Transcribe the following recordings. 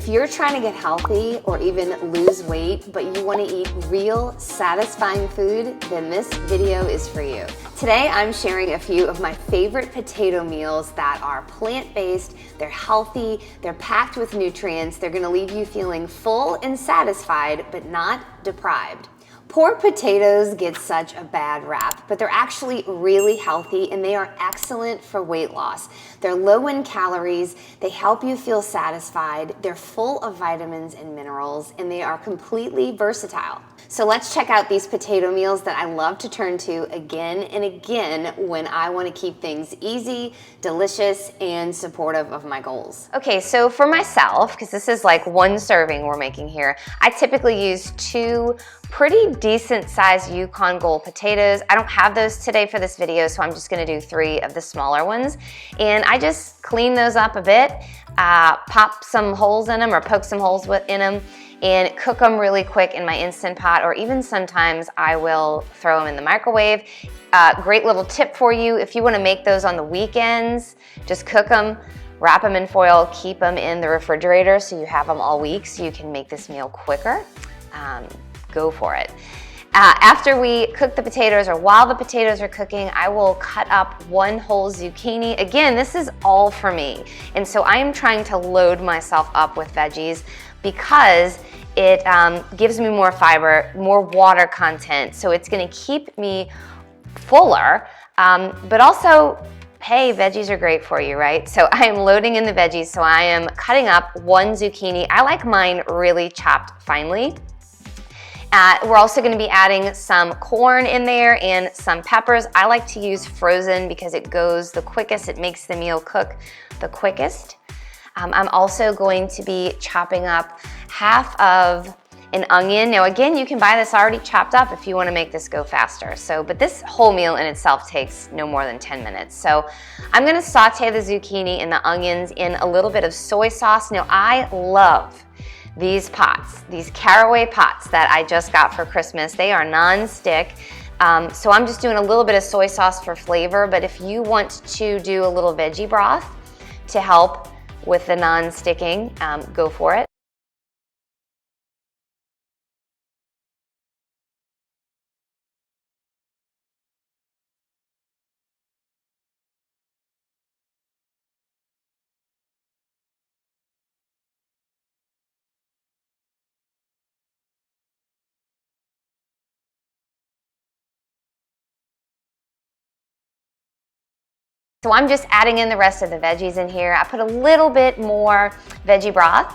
you're trying to get healthy or even lose weight, but you want to eat real, satisfying food, then this video is for you. Today, I'm sharing a few of my favorite potato meals that are plant-based, they're healthy, they're packed with nutrients, they're gonna leave you feeling full and satisfied, but not deprived. Pork potatoes get such a bad rap, but they're actually really healthy and they are excellent for weight loss. They're low in calories, they help you feel satisfied, they're full of vitamins and minerals, and they are completely versatile. So let's check out these potato meals that I love to turn to again and again when I want to keep things easy, delicious, and supportive of my goals. Okay, so for myself, because this is like one serving we're making here, I typically use 2 pretty decent sized Yukon Gold potatoes. I don't have those today for this video, so I'm just gonna do 3 of the smaller ones. And I just clean those up a bit, pop some holes in them or poke some holes in them, and cook them really quick in my Instant Pot, or even sometimes I will throw them in the microwave. Great little tip for you, if you wanna make those on the weekends, just cook them, wrap them in foil, keep them in the refrigerator so you have them all week so you can make this meal quicker. Go for it. After we cook the potatoes, or while the potatoes are cooking, I will cut up 1 whole zucchini. Again, this is all for me. And so I am trying to load myself up with veggies because it gives me more fiber, more water content. So it's gonna keep me fuller, but also, hey, veggies are great for you, right? So I am loading in the veggies. So I am cutting up 1 zucchini. I like mine really chopped finely. We're also gonna be adding some corn in there and some peppers. I like to use frozen because it goes the quickest. It makes the meal cook the quickest. I'm also going to be chopping up half of an onion. Now again, you can buy this already chopped up if you wanna make this go faster. But this whole meal in itself takes no more than 10 minutes. So I'm gonna saute the zucchini and the onions in a little bit of soy sauce. Now I love these pots, these caraway pots that I just got for Christmas. They are non-stick. So I'm just doing a little bit of soy sauce for flavor, but if you want to do a little veggie broth to help with the non-sticking, go for it. So I'm just adding in the rest of the veggies in here. I put a little bit more veggie broth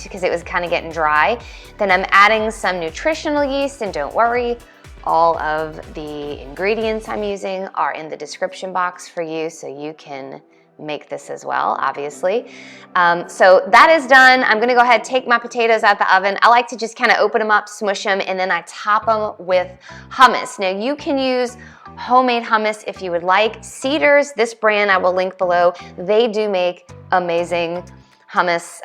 because it was kind of getting dry. Then I'm adding some nutritional yeast, and don't worry, all of the ingredients I'm using are in the description box for you so you can make this as well, obviously. So that is done. I'm gonna go ahead and take my potatoes out the oven. I like to just kind of open them up, smush them, and then I top them with hummus. Now you can use homemade hummus if you would like. Cedars, this brand I will link below, they do make amazing hummus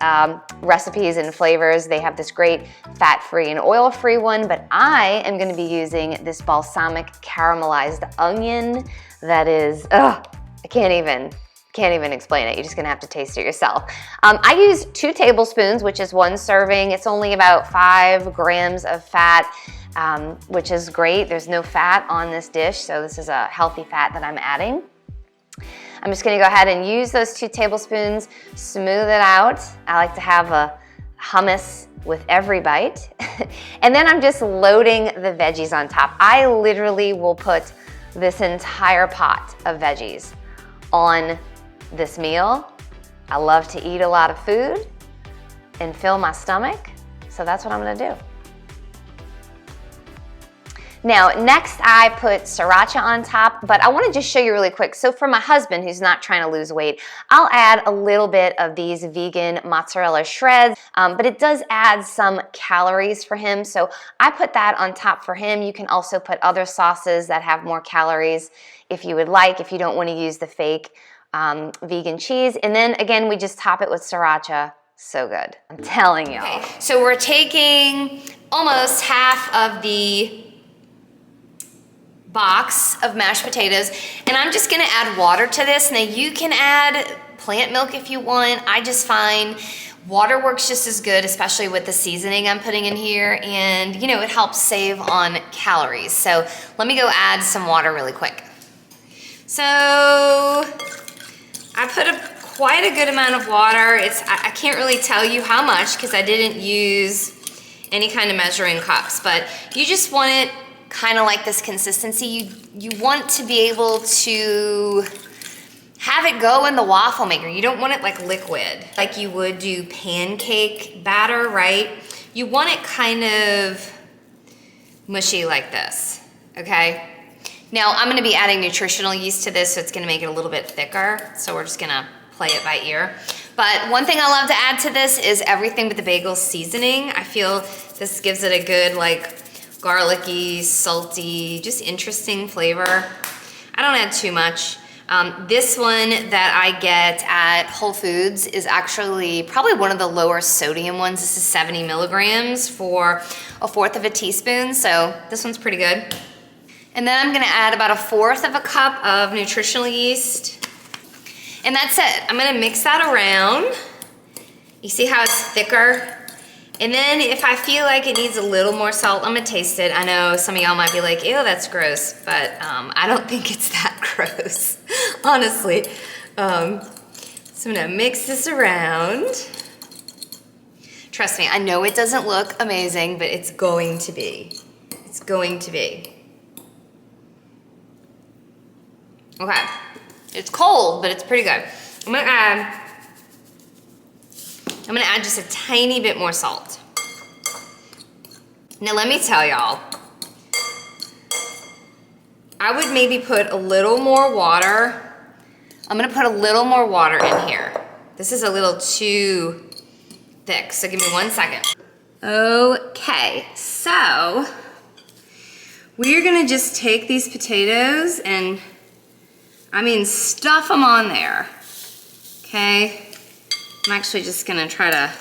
recipes and flavors. They have this great fat-free and oil-free one, but I am gonna be using this balsamic caramelized onion that is, I can't even explain it. You're just gonna have to taste it yourself. I use 2 tablespoons, which is 1 serving. It's only about 5 grams of fat, which is great. There's no fat on this dish, so this is a healthy fat that I'm adding. I'm just gonna go ahead and use those 2 tablespoons, smooth it out. I like to have a hummus with every bite. And then I'm just loading the veggies on top. I literally will put this entire pot of veggies on this meal. I love to eat a lot of food and fill my stomach, so that's what I'm gonna do. Now, next I put sriracha on top, but I wanna just show you really quick. So for my husband who's not trying to lose weight, I'll add a little bit of these vegan mozzarella shreds, but it does add some calories for him. So I put that on top for him. You can also put other sauces that have more calories if you would like, if you don't wanna use the fake vegan cheese. And then again, we just top it with sriracha. So good, I'm telling you. Okay, so we're taking almost half of the box of mashed potatoes, and I'm just gonna add water to this. Now you can add plant milk if you want. I just find Water works just as good, especially with the seasoning I'm putting in here, and you know, it helps save on calories. So let me go add some water really quick. So I put quite a good amount of water. I can't really tell you how much because I didn't use any kind of measuring cups, but you just want it kind of like this consistency. You want to be able to have it go in the waffle maker. You don't want it like liquid, like you would do pancake batter, right? You want it kind of mushy like this, okay? Now I'm gonna be adding nutritional yeast to this, so it's gonna make it a little bit thicker. So we're just gonna play it by ear. But one thing I love to add to this is everything with the bagel seasoning. I feel this gives it a good like garlicky, salty, just interesting flavor. I don't add too much. This one that I get at Whole Foods is actually probably one of the lower sodium ones. This is 70 milligrams for 1/4 of a teaspoon, so this one's pretty good. And then I'm gonna add about 1/4 of a cup of nutritional yeast. And that's it. I'm gonna mix that around. You see how it's thicker? And then if I feel like it needs a little more salt, I'm gonna taste it. I know some of y'all might be like, ew, that's gross, but I don't think it's that gross, honestly. So I'm gonna mix this around. Trust me, I know it doesn't look amazing, but it's going to be. It's going to be. Okay, it's cold, but it's pretty good. I'm gonna add just a tiny bit more salt. Now let me tell y'all, I would maybe put a little more water. I'm gonna put a little more water in here. This is a little too thick, so give me 1 second. Okay, so we're gonna just take these potatoes and, I mean, stuff them on there, okay? I'm actually just gonna try to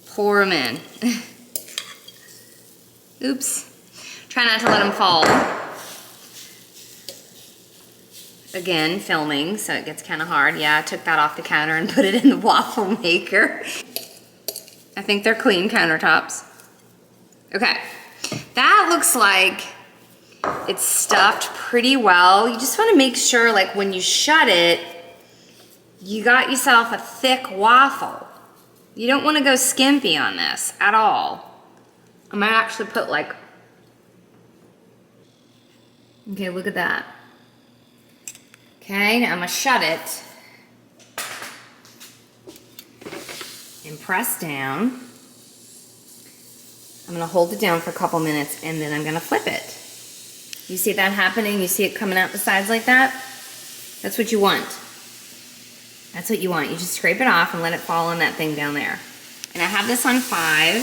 pour them in. Oops. Try not to let them fall. Again, filming, so it gets kind of hard. Yeah, I took that off the counter and put it in the waffle maker. I think they're clean countertops. Okay, that looks like it's stuffed pretty well. You just wanna make sure, like, when you shut it, you got yourself a thick waffle. You don't want to go skimpy on this at all. I might actually put like, okay, look at that. Okay, now I'm gonna shut it and press down. I'm gonna hold it down for a couple minutes and then I'm gonna flip it. You see that happening? You see it coming out the sides like that? That's what you want. That's what you want. You just scrape it off and let it fall on that thing down there. And I have this on 5.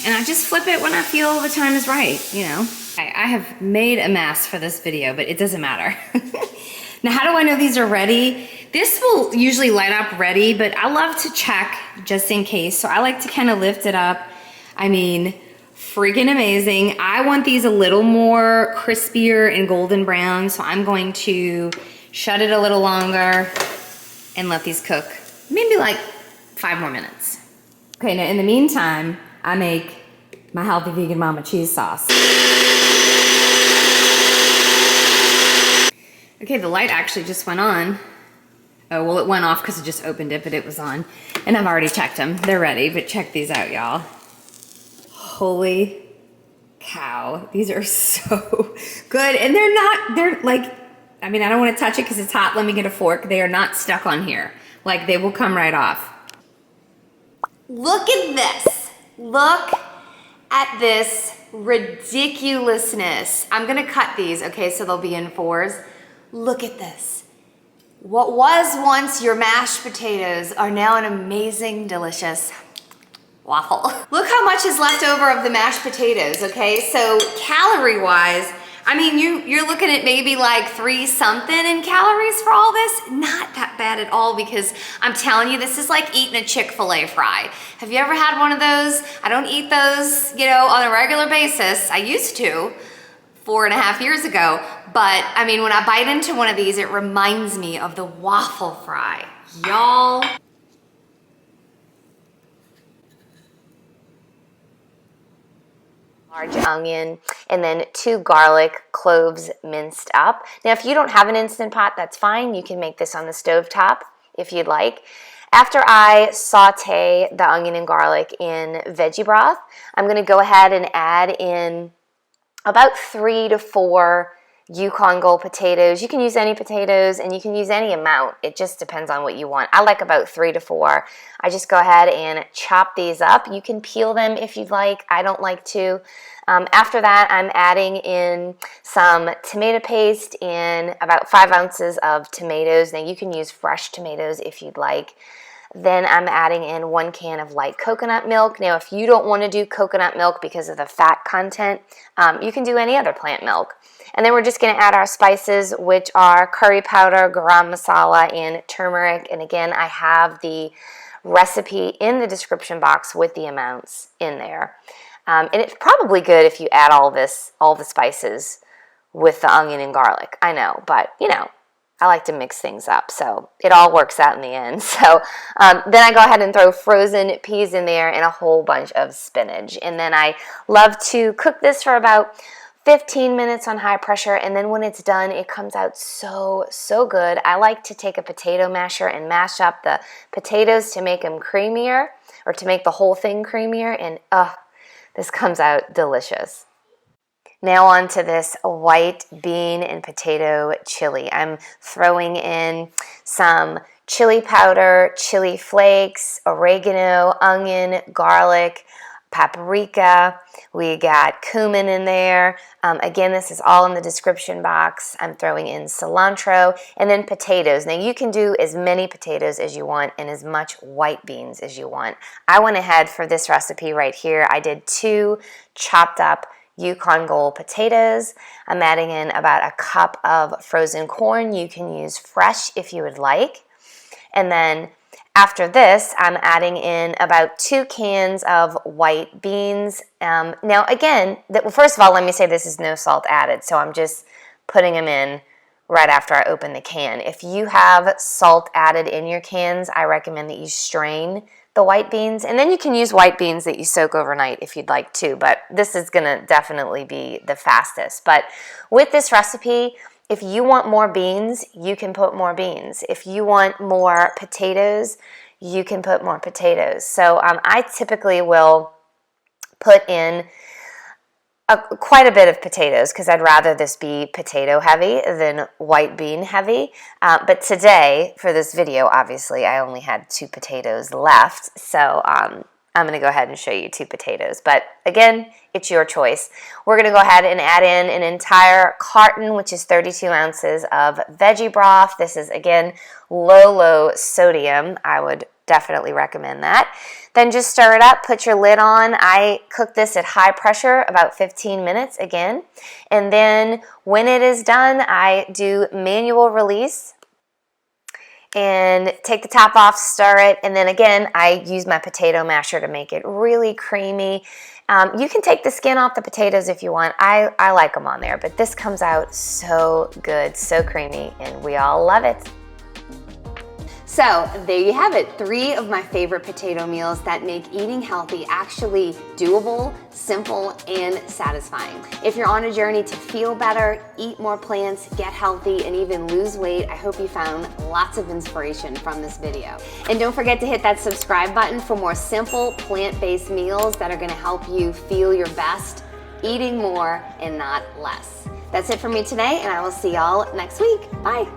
And I just flip it when I feel the time is right, you know. I have made a mess for this video, but it doesn't matter. Now, how do I know these are ready? This will usually light up ready, but I love to check just in case. So I like to kind of lift it up. I mean, freaking amazing. I want these a little more crispier and golden brown, so I'm going to shut it a little longer and let these cook maybe like 5 more minutes. Okay, now in the meantime, I make my healthy vegan mama cheese sauce. Okay, the light actually just went on. Oh, well, it went off because it just opened it, but it was on. And I've already checked them. They're ready, but check these out, y'all. Holy cow. These are so good. And they're like, I mean, I don't want to touch it because it's hot. Let me get a fork. They are not stuck on here. Like, they will come right off. Look at this. Look at this ridiculousness. I'm going to cut these, okay, so they'll be in 4s. Look at this. What was once your mashed potatoes are now an amazing, delicious waffle. Look how much is left over of the mashed potatoes, okay? So calorie-wise, I mean, you're looking at maybe like 3 something in calories for all this. Not that bad at all, because I'm telling you, this is like eating a Chick-fil-A fry. Have you ever had one of those? I don't eat those, you know, on a regular basis. I used to. 4.5 years ago. But I mean, when I bite into one of these, it reminds me of the waffle fry. Y'all. Large onion, and then 2 garlic cloves minced up. Now, if you don't have an Instant Pot, that's fine. You can make this on the stovetop if you'd like. After I saute the onion and garlic in veggie broth, I'm going to go ahead and add in about 3 to 4 Yukon Gold potatoes. You can use any potatoes and you can use any amount. It just depends on what you want. I like about 3 to 4. I just go ahead and chop these up. You can peel them if you'd like. I don't like to. After that, I'm adding in some tomato paste and about 5 ounces of tomatoes. Now, you can use fresh tomatoes if you'd like. Then I'm adding in 1 can of light coconut milk. Now, if you don't want to do coconut milk because of the fat content, you can do any other plant milk. And then we're just going to add our spices, which are curry powder, garam masala, and turmeric. And again, I have the recipe in the description box with the amounts in there. And it's probably good if you add all the spices with the onion and garlic. I know, but you know, I like to mix things up, so it all works out in the end. So then I go ahead and throw frozen peas in there and a whole bunch of spinach. And then I love to cook this for about 15 minutes on high pressure, and then when it's done, it comes out so good. I like to take a potato masher and mash up the potatoes to make them creamier, or to make the whole thing creamier, and this comes out delicious. Now on to this white bean and potato chili. I'm throwing in some chili powder, chili flakes, oregano, onion, garlic, paprika. We got cumin in there. Again, this is all in the description box. I'm throwing in cilantro and then potatoes. Now, you can do as many potatoes as you want and as much white beans as you want. I went ahead for this recipe right here. I did 2 chopped up Yukon Gold potatoes. I'm adding in about a cup of frozen corn. You can use fresh if you would like. And then after this, I'm adding in about 2 cans of white beans. Now again, first of all, let me say this is no salt added, so I'm just putting them in right after I open the can. If you have salt added in your cans, I recommend that you strain the white beans, and then you can use white beans that you soak overnight if you'd like to, but this is gonna definitely be the fastest. But with this recipe, if you want more beans, you can put more beans. If you want more potatoes, you can put more potatoes. So I typically will put in quite a bit of potatoes because I'd rather this be potato heavy than white bean heavy. But today, for this video, obviously, I only had 2 potatoes left. So I'm going to go ahead and show you 2 potatoes. But again, it's your choice. We're going to go ahead and add in an entire carton, which is 32 ounces of veggie broth. This is, again, low sodium. I would definitely recommend that. Then just stir it up, put your lid on. I cook this at high pressure, about 15 minutes again. And then when it is done, I do manual release and take the top off, stir it, and then again, I use my potato masher to make it really creamy. You can take the skin off the potatoes if you want. I like them on there, but this comes out so good, so creamy, and we all love it. So there you have it, 3 of my favorite potato meals that make eating healthy actually doable, simple, and satisfying. If you're on a journey to feel better, eat more plants, get healthy, and even lose weight, I hope you found lots of inspiration from this video. And don't forget to hit that subscribe button for more simple plant-based meals that are gonna help you feel your best, eating more and not less. That's it for me today, and I will see y'all next week. Bye.